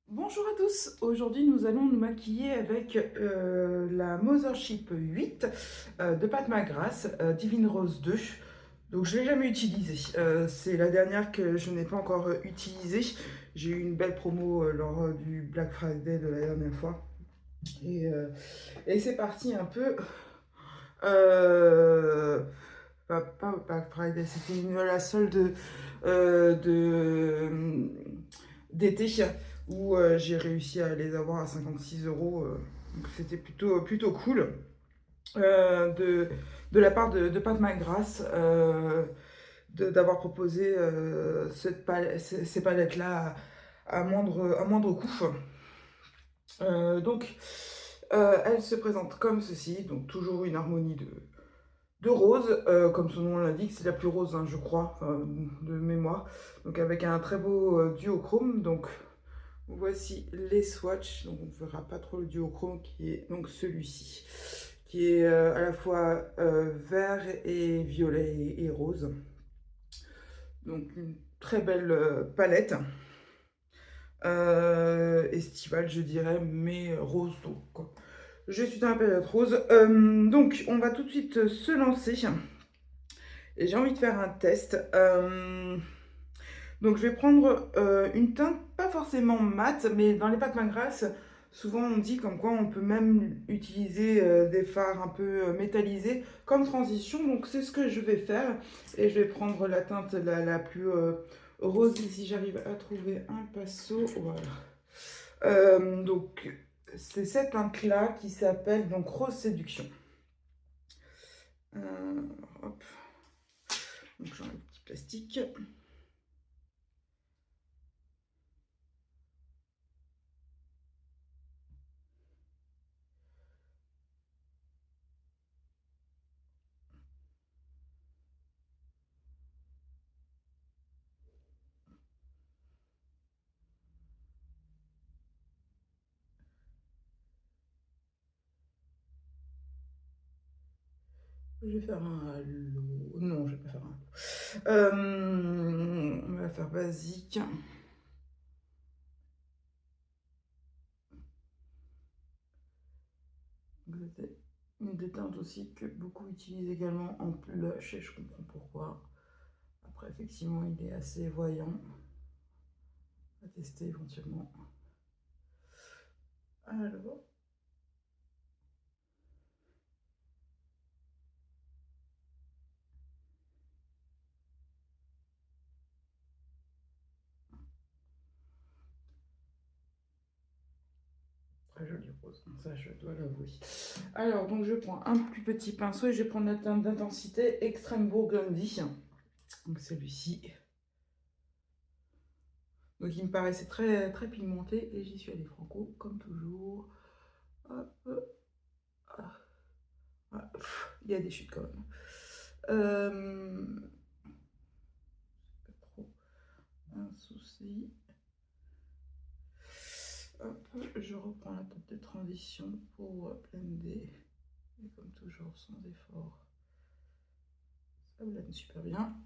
Bonjour à tous, aujourd'hui nous allons nous maquiller avec la Mothership 8 de Pat McGrath, Divine Rose 2. Donc je ne l'ai jamais utilisée, c'est la dernière que je n'ai pas encore utilisée. J'ai eu une belle promo lors du Black Friday de la dernière fois. Et, euh, et c'est parti un peu... pas Black Friday, c'était la solde d'été où j'ai réussi à les avoir à 56 euros. Donc c'était plutôt cool de la part de Pat McGrath d'avoir proposé ces palettes-là à moindre coût. Elle se présente comme ceci, donc toujours une harmonie de rose, comme son nom l'indique, c'est la plus rose, hein, je crois, de mémoire. Donc avec un très beau duochrome. Donc voici les swatchs. Donc on ne verra pas trop le duochrome qui est donc celui-ci, qui est à la fois vert et violet et rose. Donc une très belle palette. Estivale, je dirais, mais rose taupe, quoi. Je suis dans la période rose. Donc, on va tout de suite se lancer. Et j'ai envie de faire un test. Donc, je vais prendre une teinte, pas forcément mate, mais dans les pâtes McGrath, souvent on dit comme quoi on peut même utiliser des fards un peu métallisés comme transition. Donc, c'est ce que je vais faire. Et je vais prendre la teinte la plus rose, si j'arrive à trouver un pinceau. Voilà. Donc, c'est cette teinte-là qui s'appelle donc Rose Séduction. Hop. Donc, j'enlève le petit plastique. Je vais faire un halo. Non, je vais pas faire un halo. On va faire basique. Une des teintes aussi que beaucoup utilisent également en blush et je comprends pourquoi. Après, effectivement, il est assez voyant. À tester éventuellement. Alors, très joli rose, ça je dois l'avouer. Alors, donc je prends un plus petit pinceau et je vais prendre la teinte d'intensité Extrême Burgundy. Donc celui-ci. Donc il me paraissait très pigmenté et j'y suis allée franco, comme toujours. Hop, ah, il y a des chutes quand même. Pas trop un souci. Hop, je reprends la tête de transition pour blender. Et comme toujours, sans effort, ça blende super bien.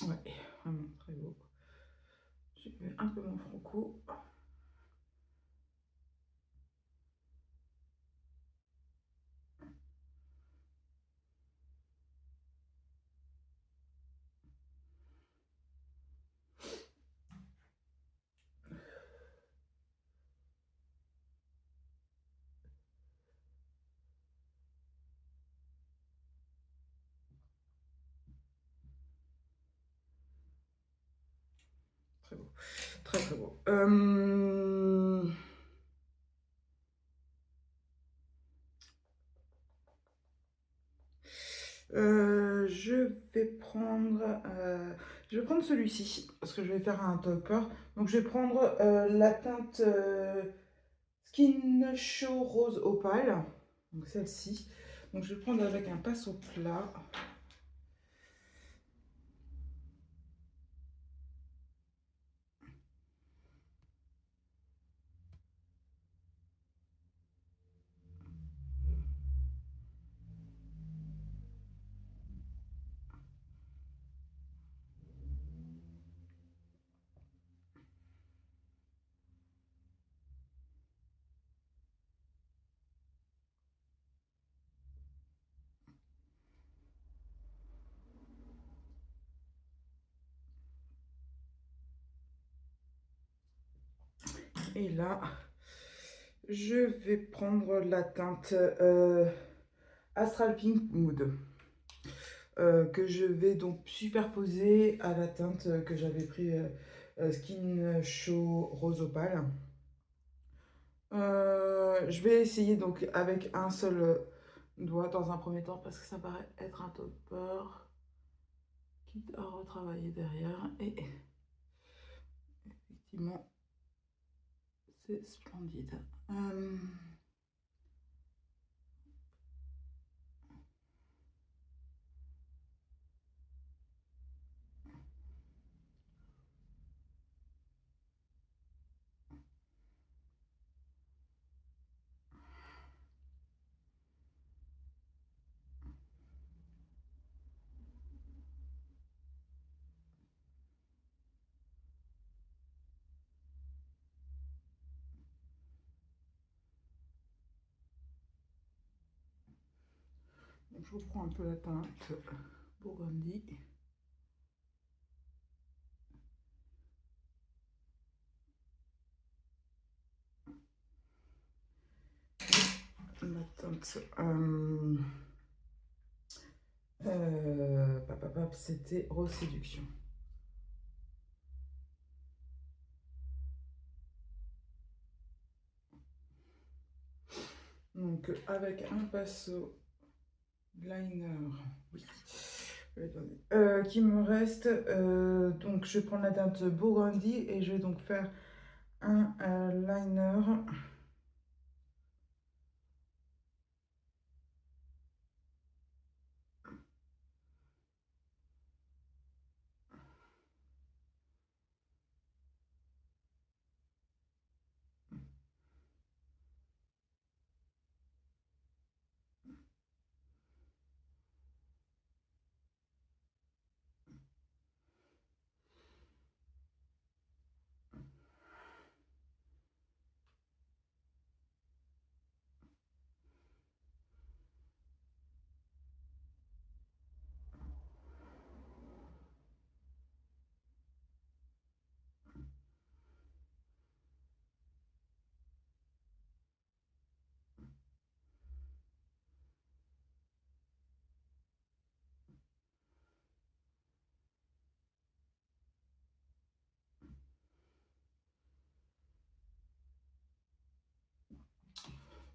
Ouais, vraiment très beau. J'ai fait un peu mon franco. Très beau. Très beau. Je vais prendre, celui-ci parce que je vais faire un topper. Donc je vais prendre la teinte Skin Show Rose Opale, donc celle-ci. Donc je vais prendre avec un pinceau plat. Et là, je vais prendre la teinte Astral Pink Mood. Que je vais donc superposer à la teinte que j'avais pris Skin Show Rose Opale. Je vais essayer donc avec un seul doigt dans un premier temps parce que ça paraît être un topper quitte à retravailler derrière et effectivement c'est splendide. Donc je reprends un peu la teinte Burgundy. La teinte c'était Rose Séduction. Donc avec un pinceau liner, oui, qui me reste, donc je vais prendre la teinte Burgundy et je vais donc faire un liner.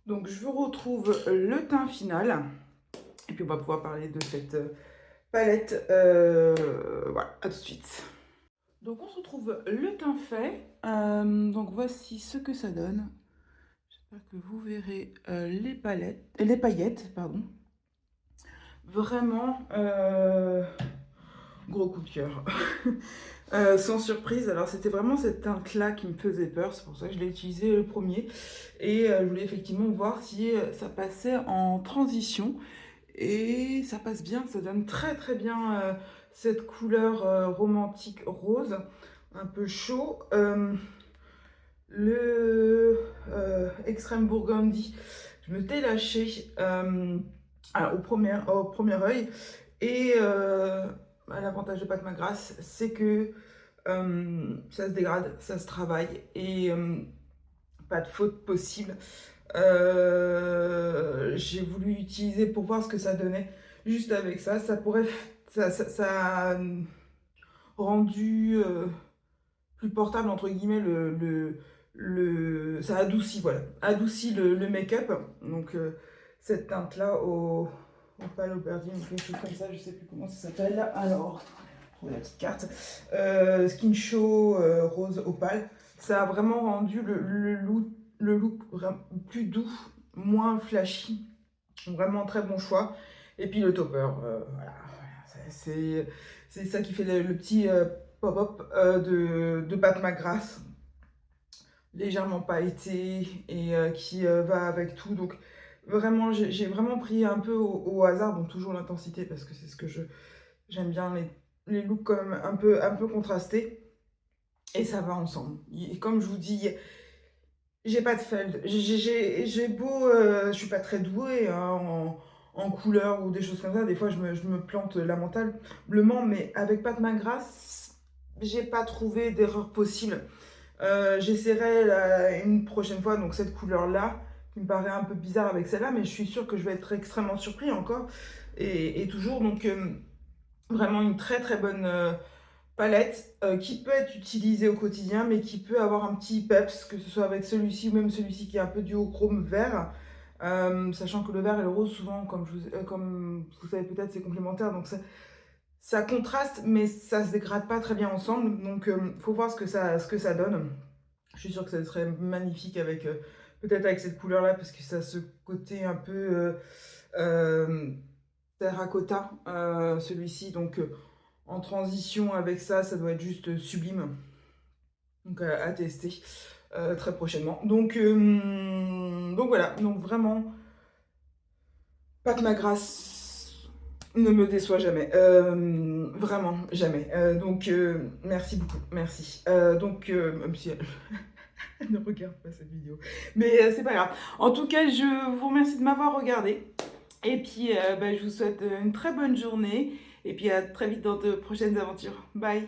Donc je vous retrouve le teint final et puis on va pouvoir parler de cette palette. Voilà, à tout de suite. Donc on se retrouve le teint fait. Donc voici ce que ça donne. J'espère que vous verrez les paillettes, pardon. Vraiment gros coup de cœur. Sans surprise, alors c'était vraiment cette teinte-là qui me faisait peur, c'est pour ça que je l'ai utilisé le premier. Et je voulais effectivement voir si ça passait en transition. Et ça passe bien, ça donne très très bien cette couleur romantique rose, un peu chaud. Le Extrême Burgundy, je me t'ai lâché au premier œil. Et l'avantage de Pat McGrath, c'est que ça se dégrade, ça se travaille et pas de faute possible. J'ai voulu utiliser pour voir ce que ça donnait juste avec ça. Ça pourrait, ça a rendu plus portable entre guillemets ça adoucit, voilà, adoucit le make-up. Donc cette teinte là au pâle aubergine ou quelque chose comme ça, je sais plus comment ça s'appelle. Alors trouver la petite carte. Skin Show rose opale, ça a vraiment rendu le look plus doux, moins flashy. Vraiment très bon choix. Et puis le topper, voilà, c'est ça qui fait le petit pop-up de Pat McGrath, légèrement pailleté et qui va avec tout. Donc vraiment, j'ai vraiment pris un peu au hasard, bon toujours l'intensité parce que c'est ce que j'aime bien, les looks quand même un peu contrastés. Et ça va ensemble. Et comme je vous dis, j'ai pas de feld. J'ai beau, je suis pas très douée hein, en couleur ou des choses comme ça. Des fois, je me plante lamentablement, mais avec Pat McGrath, j'ai pas trouvé d'erreur possible. J'essaierai une prochaine fois, donc cette couleur-là, qui me paraît un peu bizarre avec celle-là, mais je suis sûre que je vais être extrêmement surpris encore. Et toujours, donc vraiment une très très bonne palette qui peut être utilisée au quotidien, mais qui peut avoir un petit peps, que ce soit avec celui-ci ou même celui-ci qui est un peu duochrome vert. Sachant que le vert et le rose, souvent, comme vous savez peut-être, c'est complémentaire, donc ça contraste, mais ça se dégrade pas très bien ensemble. Donc, faut voir ce que ça donne. Je suis sûre que ça serait magnifique avec peut-être avec cette couleur-là, parce que ça a ce côté un peu terracotta, celui-ci. Donc, en transition avec ça, ça doit être juste sublime. Donc, à tester très prochainement. Donc voilà. Donc vraiment, Pat McGrath ne me déçoit jamais. Vraiment, jamais. Merci beaucoup. Merci. Même si elle ne regarde pas cette vidéo. Mais c'est pas grave. En tout cas, je vous remercie de m'avoir regardé. Et puis, je vous souhaite une très bonne journée. Et puis, à très vite dans de prochaines aventures. Bye!